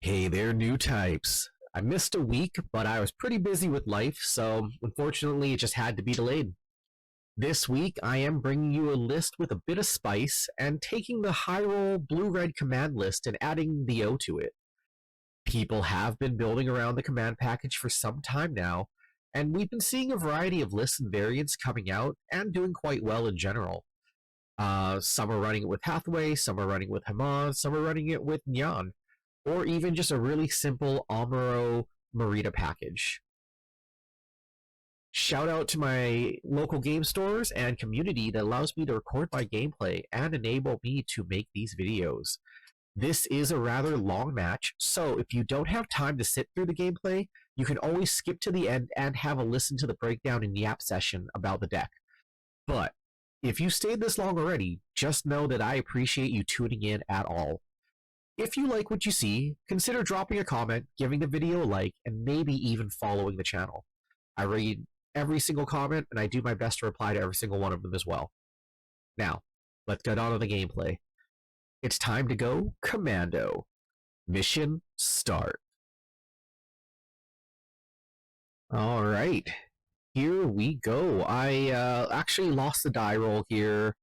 Hey there, new types. I missed a week, but I was pretty busy with life, so unfortunately it just had to be delayed. This week, I am bringing you a list with a bit of spice and taking the high roll blue-red command list and adding theo to it. People have been building around the command package for some time now, and we've been seeing a variety of lists and variants coming out and doing quite well in general. Some are running it with Hathaway, some are running it with Hamad, some are running it with Nyan, or even just a really simple Amuro Marida package. Shout out to my local game stores and community that allows me to record my gameplay and enable me to make these videos. This is a rather long match, so if you don't have time to sit through the gameplay, you can always skip to the end and have a listen to the breakdown in the app session about the deck. But if you stayed this long already, just know that I appreciate you tuning in at all. If you like what you see, consider dropping a comment, giving the video a like, and maybe even following the channel. I read every single comment, and I do my best to reply to every single one of them as well. Now, let's get on to the gameplay. It's time to go commando. Mission start. Alright, here we go. I actually lost the die roll here,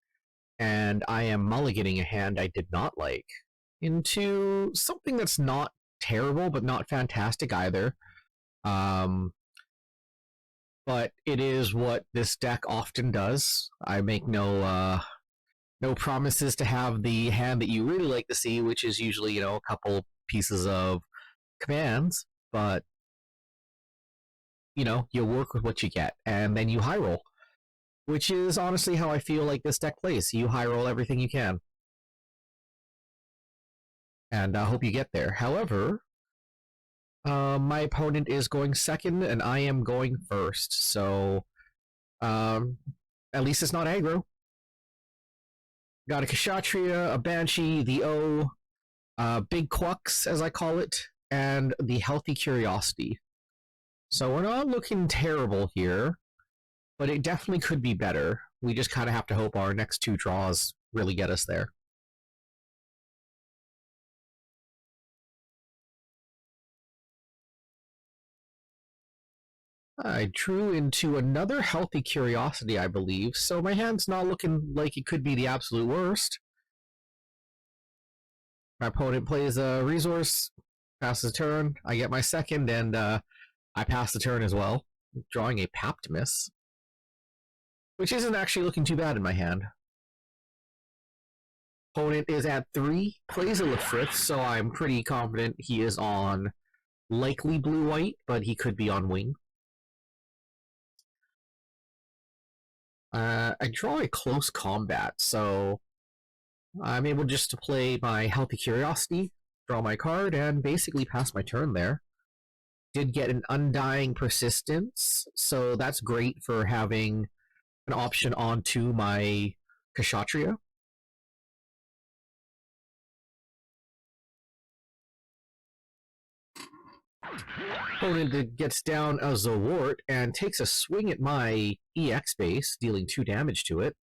and I am mulliganing a hand I did not like into something that's not terrible, but not fantastic either. But it is what this deck often does. I make no promises to have the hand that you really like to see, which is usually, a couple pieces of commands, but you work with what you get, and then you high roll, which is honestly how I feel like this deck plays. You high roll everything you can, and I hope you get there. However, my opponent is going second, and I am going first, so at least it's not aggro. Got a Kshatriya, a Banshee, the O, Big Quux, as I call it, and the Healthy Curiosity. So we're not looking terrible here, but it definitely could be better. We just kind of have to hope our next two draws really get us there. I drew into another Healthy Curiosity, I believe, so my hand's not looking like it could be the absolute worst. My opponent plays a resource, passes a turn, I get my second, and I pass the turn as well, drawing a paptimus, which isn't actually looking too bad in my hand. Opponent is at 3, plays a Lefrith, so I'm pretty confident he is on likely blue-white, but he could be on wing. I draw a close combat, so I'm able just to play my Healthy Curiosity, draw my card, and basically pass my turn there. Did get an Undying Persistence, so that's great for having an option onto my Kshatriya. Opponent gets down a Zawart and takes a swing at my EX base, dealing 2 damage to it.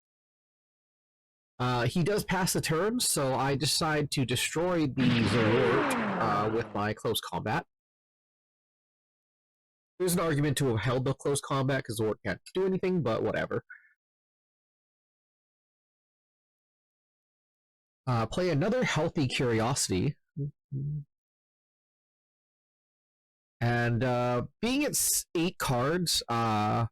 He does pass the turn, so I decide to destroy the Zawart with my close combat. There's an argument to have held the close combat because Zawart can't do anything, but whatever. Play another Healthy Curiosity. And being it's 8 cards, I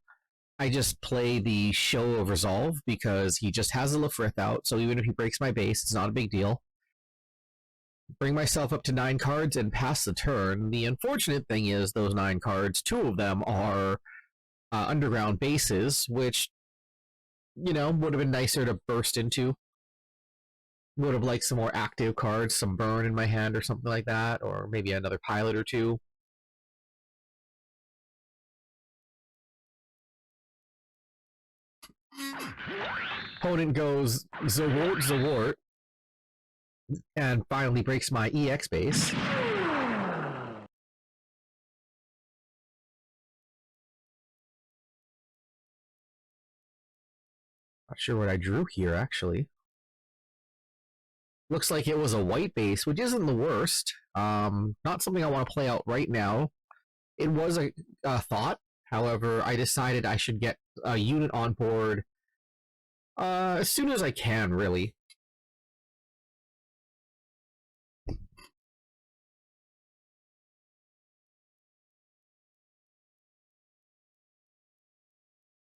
just play the Show of Resolve because he just has a Lefrith out, so even if he breaks my base, it's not a big deal. Bring myself up to 9 cards and pass the turn. The unfortunate thing is those 9 cards, 2 of them are underground bases, which, would have been nicer to burst into. Would have liked some more active cards, some burn in my hand or something like that, or maybe another pilot or 2. Opponent goes Zawart, Zawart, and finally breaks my EX base. Not sure what I drew here, actually. Looks like it was a white base, which isn't the worst. Not something I want to play out right now. It was a thought. However, I decided I should get a unit on board as soon as I can, really.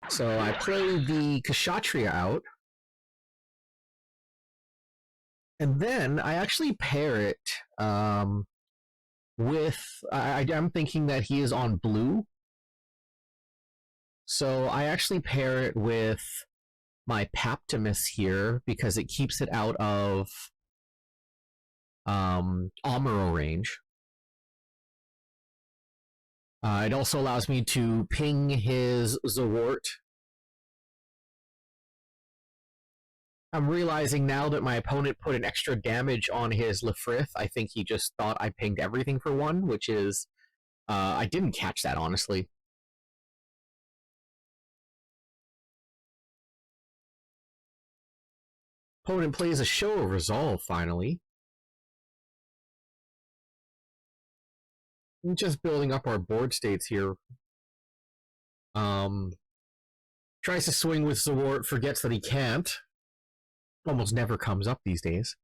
So I play the Kshatriya out. And then I actually pair it with... I'm thinking that he is on blue. So I actually pair it with my paptimus here because it keeps it out of Amuro range. It also allows me to ping his Zawart. I'm realizing now that my opponent put an extra damage on his Lefrith. I think he just thought I pinged everything for one, which is... I didn't catch that, honestly. Opponent plays a Show of Resolve, finally. I'm just building up our board states here. Tries to swing with Zawart, forgets that he can't. Almost never comes up these days.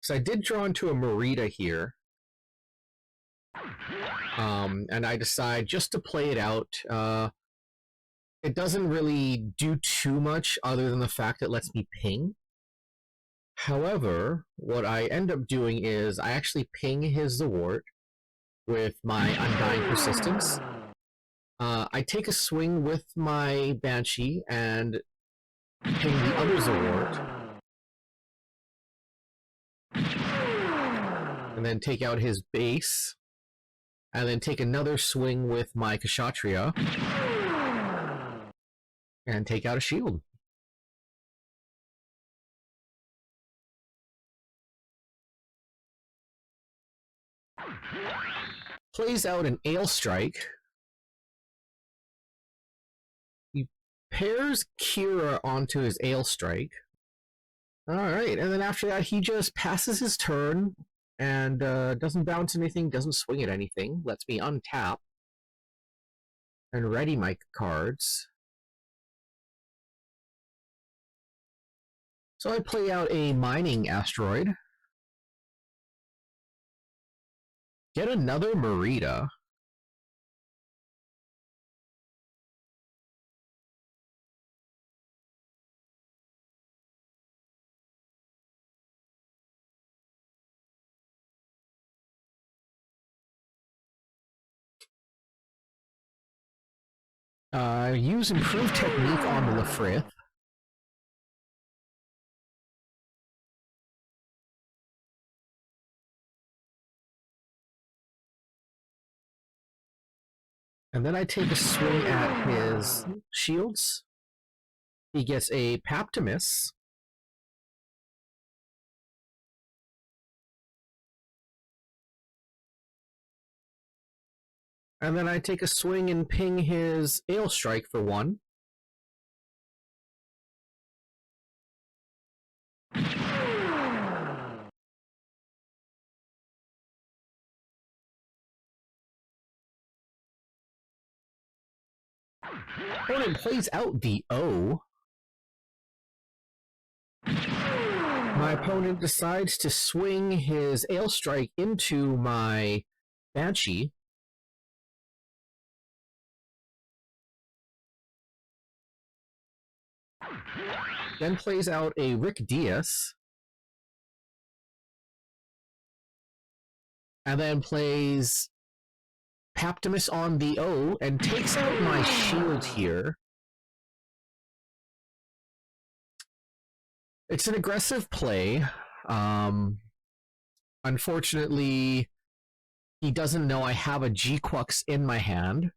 So I did draw into a Marida here. And I decide just to play it out. It doesn't really do too much other than the fact it lets me ping. However, what I end up doing is I actually ping his Zawart with my Undying Persistence. I take a swing with my Banshee and ping the other Zawart. And then take out his base. And then take another swing with my Kshatriya. And take out a shield. Plays out an Ale Strike. He pairs Kira onto his Ale Strike. Alright, and then after that he just passes his turn and doesn't bounce anything, doesn't swing at anything, lets me untap and ready my cards. So I play out a Mining Asteroid. Get another Marida. Use Improved Technique on the Lefrith. And then I take a swing at his shields. He gets a Paptimus. And then I take a swing and ping his Ale Strike for one. Opponent plays out the O. My opponent decides to swing his Ale Strike into my Banshee. Then plays out a Rick Diaz. And then plays Paptimus on the O and takes out my shield here. It's an aggressive play. Unfortunately, he doesn't know I have a G-Quux in my hand.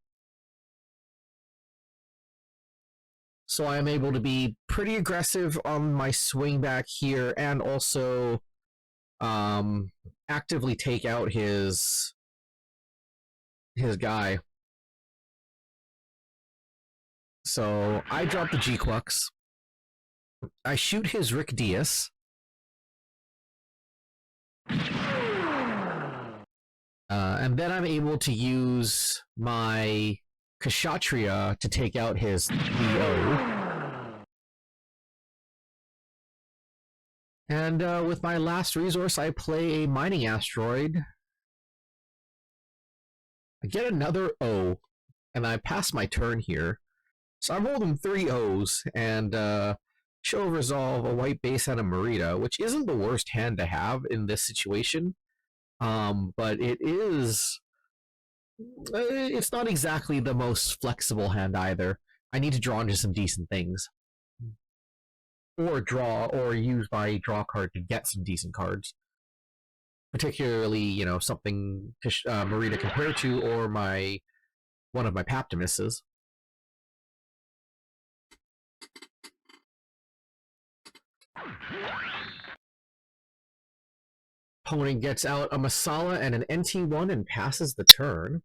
So I am able to be pretty aggressive on my swing back here and also actively take out his guy. So I drop the G-Quux. I shoot his Rick Diaz. And then I'm able to use my Kshatriya to take out his VO. And with my last resource, I play a mining asteroid. I get another O, and I pass my turn here. So I'm holding 3 O's, and show of resolve, a white base, and a marida, which isn't the worst hand to have in this situation. But it is... it's not exactly the most flexible hand either. I need to draw into some decent things. Or draw, or use my draw card to get some decent cards. Particularly, you know, something to marida compare to, or one of my paptimuses. Opponent gets out a Masala and an NT1 and passes the turn.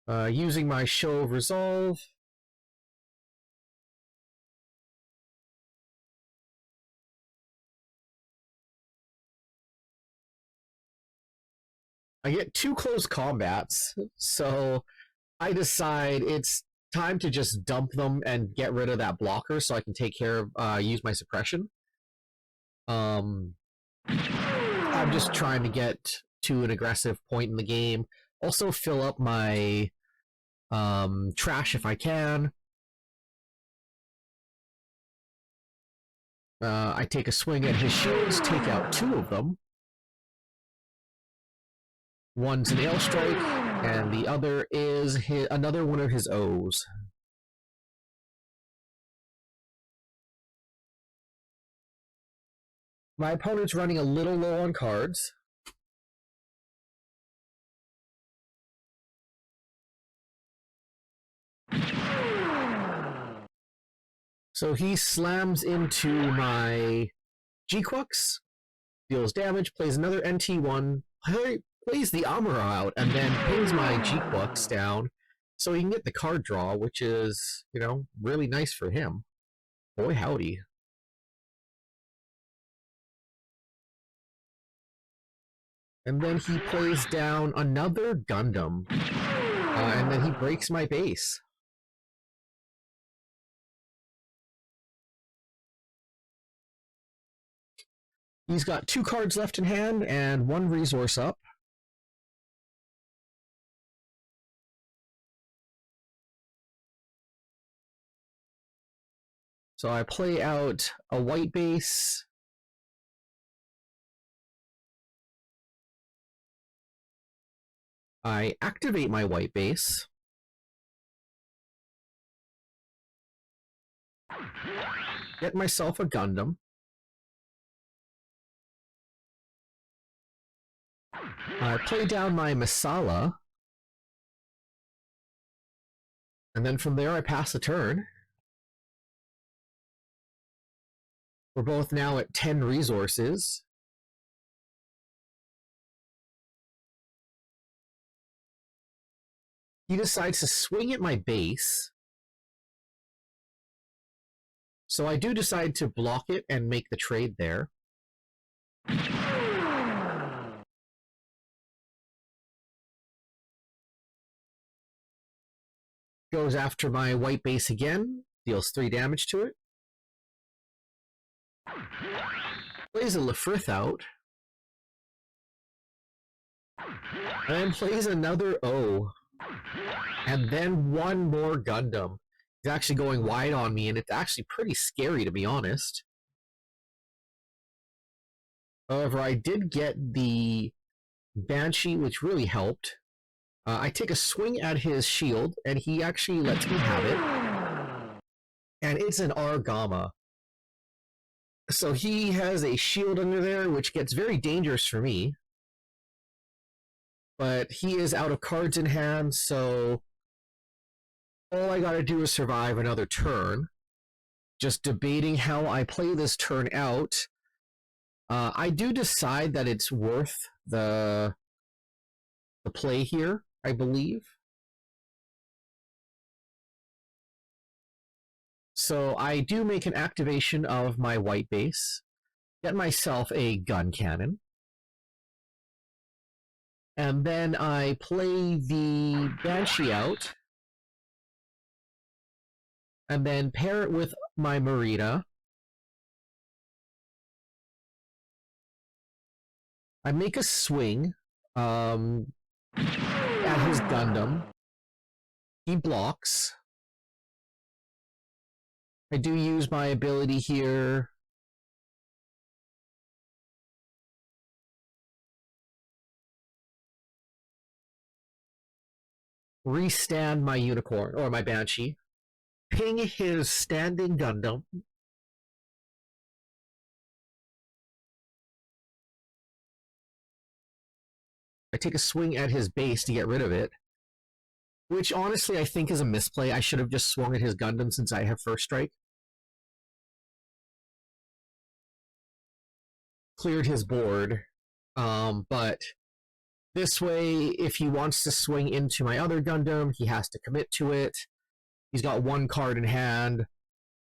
Using my show of resolve. I get 2 close combats, so I decide it's time to just dump them and get rid of that blocker so I can take care of, use my suppression. I'm just trying to get to an aggressive point in the game. Also fill up my trash if I can. I take a swing at his shields, take out 2 of them. One's an ale strike, and the other is another one of his O's. My opponent's running a little low on cards. So he slams into my G-Quux, deals damage, plays another NT1, plays the Amara out, and then pings my G-Quux down so he can get the card draw, which is, you know, really nice for him. Boy howdy. And then he plays down another Gundam, and then he breaks my base. He's got 2 cards left in hand and 1 resource up. So I play out a white base. I activate my white base. Get myself a Gundam. I play down my Masala. And then from there I pass the turn. We're both now at 10 resources. He decides to swing at my base. So I do decide to block it and make the trade there. Goes after my white base again, deals 3 damage to it. Plays a Lefrith out. And then plays another O. And then 1 more Gundam. He's actually going wide on me, and it's actually pretty scary, to be honest. However, I did get the Banshee, which really helped. I take a swing at his shield, and he actually lets me have it. And it's an Argama. So he has a shield under there, which gets very dangerous for me. But he is out of cards in hand, so all I gotta do is survive another turn. Just debating how I play this turn out. I do decide that it's worth the play here, I believe. So I do make an activation of my white base, get myself a gun cannon, and then I play the Banshee out, and then pair it with my Marida. I make a swing at his Gundam. He blocks. I do use my ability here. Restand my Unicorn, or my Banshee. Ping his standing Gundam. I take a swing at his base to get rid of it. Which, honestly, I think is a misplay. I should have just swung at his Gundam since I have first strike. Cleared his board. But this way, if he wants to swing into my other Gundam, he has to commit to it. He's got one card in hand.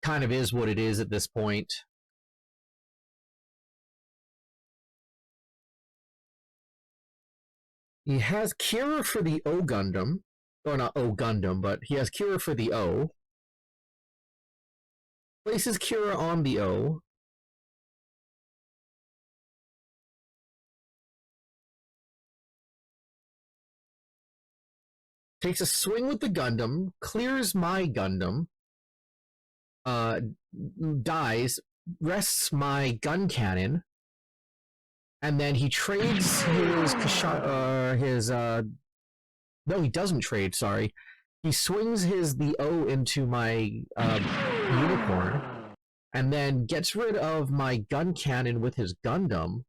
Kind of is what it is at this point. He has Kira for the O Gundam. Or not O Gundam, but he has Kira for the O. Places Kira on the O. Takes a swing with the Gundam, clears my Gundam, dies, rests my gun cannon, and then he trades no, he doesn't trade, sorry. He swings the O into my Unicorn, and then gets rid of my gun cannon with his Gundam.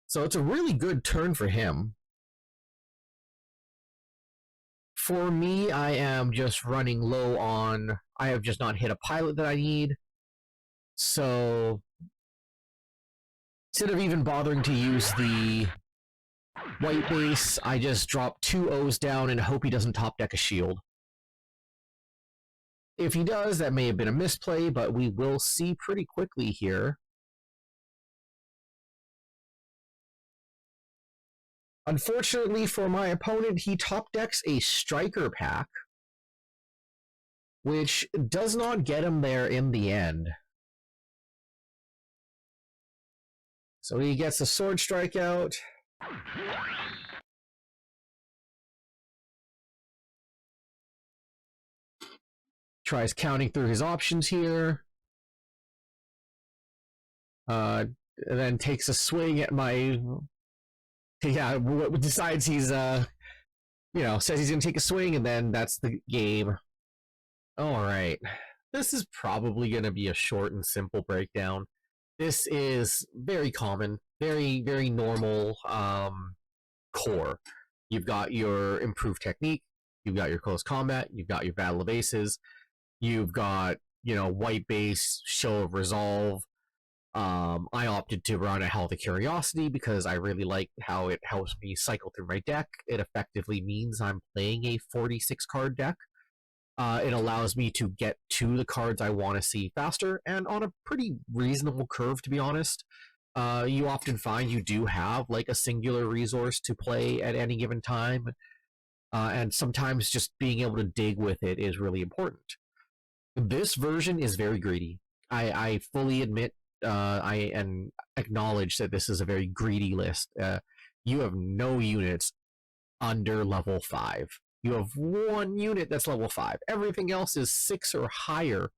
So it's a really good turn for him. For me, I am just running low on... I have just not hit a pilot that I need. So instead of even bothering to use the white base, I just drop 2 O's down and hope he doesn't top deck a shield. If he does, that may have been a misplay, but we will see pretty quickly here. Unfortunately for my opponent, he top decks a striker pack, which does not get him there in the end. So he gets a sword strike out. Tries counting through his options here. And then takes a swing at my... Yeah, decides he's, says he's gonna take a swing, and then that's the game. Alright. This is probably gonna be a short and simple breakdown. This is very common, very, very normal core. You've got your improved technique, you've got your close combat, you've got your battle of aces, you've got, white base, show of resolve. I opted to run a Health of Curiosity because I really like how it helps me cycle through my deck. It effectively means I'm playing a 46 card deck. It allows me to get to the cards I want to see faster and on a pretty reasonable curve, to be honest. You often find you do have like a singular resource to play at any given time, and sometimes just being able to dig with it is really important. This version is very greedy. I fully admit, I acknowledge that this is a very greedy list. You have no units under level 5. You have 1 unit that's level 5. Everything else is 6 or higher.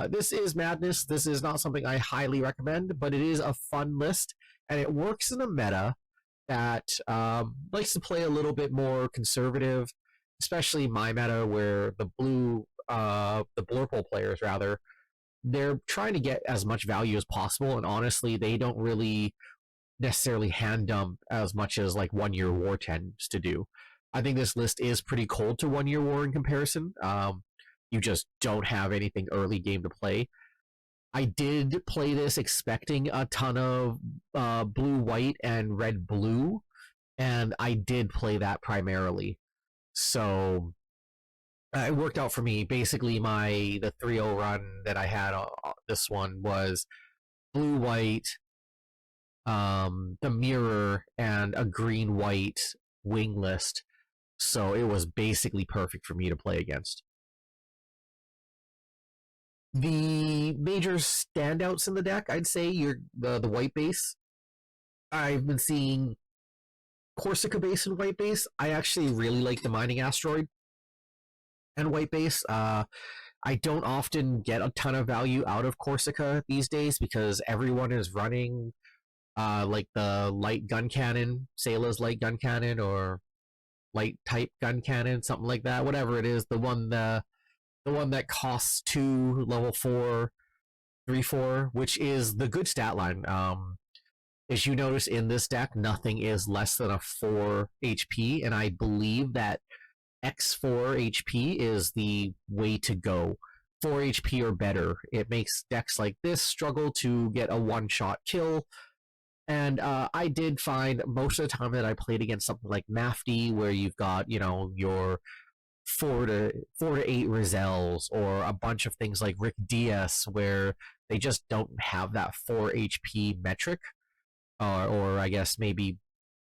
This is madness. This is not something I highly recommend, but it is a fun list, and it works in a meta that likes to play a little bit more conservative, especially my meta where the Blurple players, rather, they're trying to get as much value as possible, and honestly, they don't really necessarily hand dump as much as like 1 Year War tends to do. I think this list is pretty cold to 1 Year War in comparison. You just don't have anything early game to play. I did play this expecting a ton of blue-white and red-blue, and I did play that primarily. So it worked out for me. Basically, the 3-0 run that I had this one was blue white, the mirror, and a green white wing list. So it was basically perfect for me to play against. The major standouts in the deck, I'd say, you're the white base. I've been seeing Corsica base and white base. I actually really like the mining asteroid and white base. I don't often get a ton of value out of Corsica these days because everyone is running like the light gun cannon, Sayla's light gun cannon, or light type gun cannon, something like that. Whatever it is, the one that costs 2 level 4, 3/4, which is the good stat line. As you notice in this deck, nothing is less than a 4 HP, and I believe that X4 HP is the way to go. 4 HP or better. It makes decks like this struggle to get a one-shot kill. And I did find most of the time that I played against something like Mafty, where you've got, your 4 to 8 Rizels, or a bunch of things like Rick Diaz, where they just don't have that 4 HP metric, or I guess maybe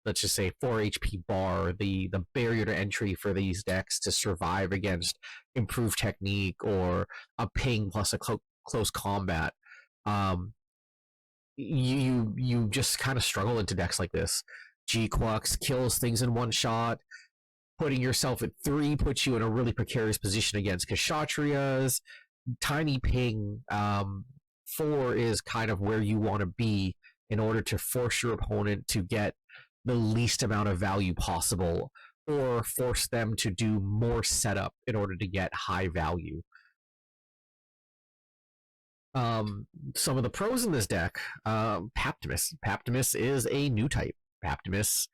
let's just say 4 HP bar, the barrier to entry for these decks to survive against improved technique or a ping plus a close combat. Um, you just kind of struggle into decks like this. G-Quux kills things in one shot. Putting yourself at 3 puts you in a really precarious position against Kshatriyas. Tiny ping 4 is kind of where you want to be in order to force your opponent to get the least amount of value possible, or force them to do more setup in order to get high value. Some of the pros in this deck, Paptimus. Paptimus is a new type. Paptimus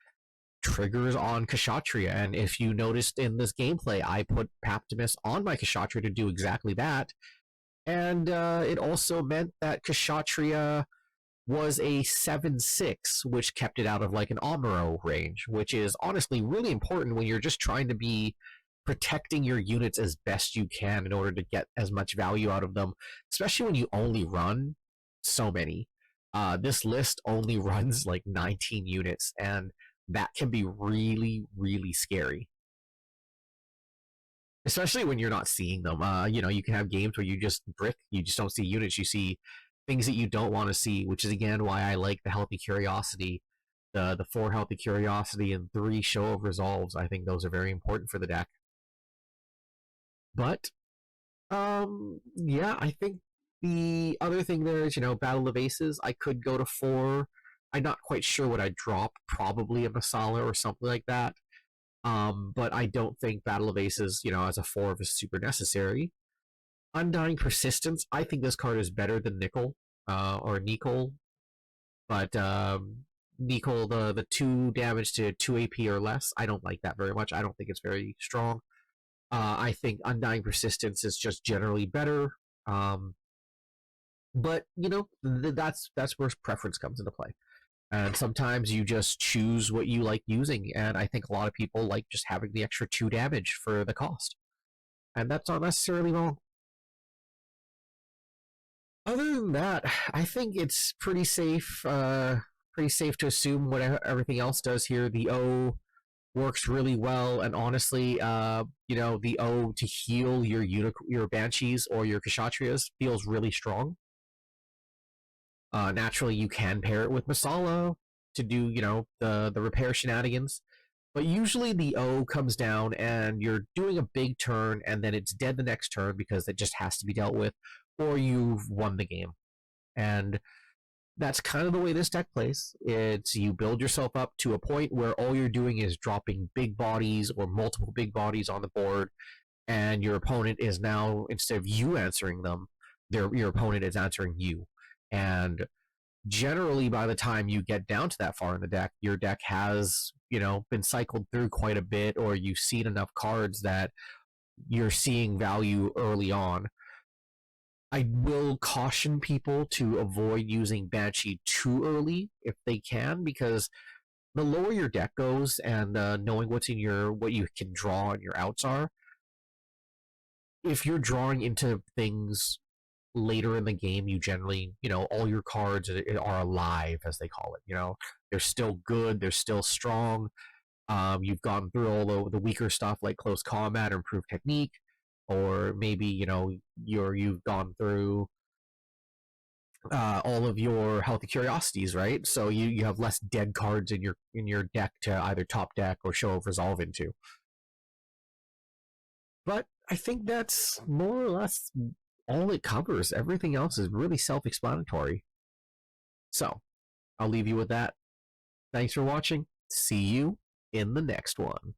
triggers on Kshatriya, and if you noticed in this gameplay, I put Paptimus on my Kshatriya to do exactly that, and it also meant that Kshatriya was a 7/6, which kept it out of like an Amuro range, which is honestly really important when you're just trying to be protecting your units as best you can in order to get as much value out of them, especially when you only run so many. This list only runs like 19 units, and that can be really, really scary. Especially when you're not seeing them. You can have games where you just brick, you just don't see units, you see things that you don't want to see, which is again why I like the healthy curiosity, the 4 healthy curiosity and 3 show of resolves. I think those are very important for the deck. But yeah, I think the other thing there is, Battle of Aces. I could go to 4. I'm not quite sure what I'd drop. Probably a Masala or something like that. But I don't think Battle of Aces, as a 4 is super necessary. Undying Persistence. I think this card is better than Nickel, or Nicol. But Nicol, the 2 damage to 2 AP or less, I don't like that very much. I don't think it's very strong. I think Undying Persistence is just generally better. But that's where preference comes into play. And sometimes you just choose what you like using, and I think a lot of people like just having the extra 2 damage for the cost. And that's not necessarily wrong. Other than that, I think it's pretty safe to assume whatever everything else does here. The O works really well, and honestly, the O to heal your Banshees or your Kshatriyas feels really strong. Naturally, you can pair it with Masala to do, the repair shenanigans. But usually the O comes down and you're doing a big turn and then it's dead the next turn because it just has to be dealt with, or you've won the game. And that's kind of the way this deck plays. It's you build yourself up to a point where all you're doing is dropping big bodies or multiple big bodies on the board, and your opponent is now, instead of you answering them, your opponent is answering you. And generally by the time you get down to that far in the deck, your deck has, been cycled through quite a bit, or you've seen enough cards that you're seeing value early on. I will caution people to avoid using Banshee too early if they can, because the lower your deck goes and knowing what you can draw and your outs are, if you're drawing into things later in the game, you generally, all your cards are alive, as they call it. They're still good, they're still strong. You've gone through all the weaker stuff like close combat or improved technique, or maybe you've gone through all of your healthy curiosities, right? So you have less dead cards in your deck to either top deck or show of resolve into. But I think that's more or less all it covers. Everything else is really self-explanatory. So I'll leave you with that. Thanks for watching. See you in the next one.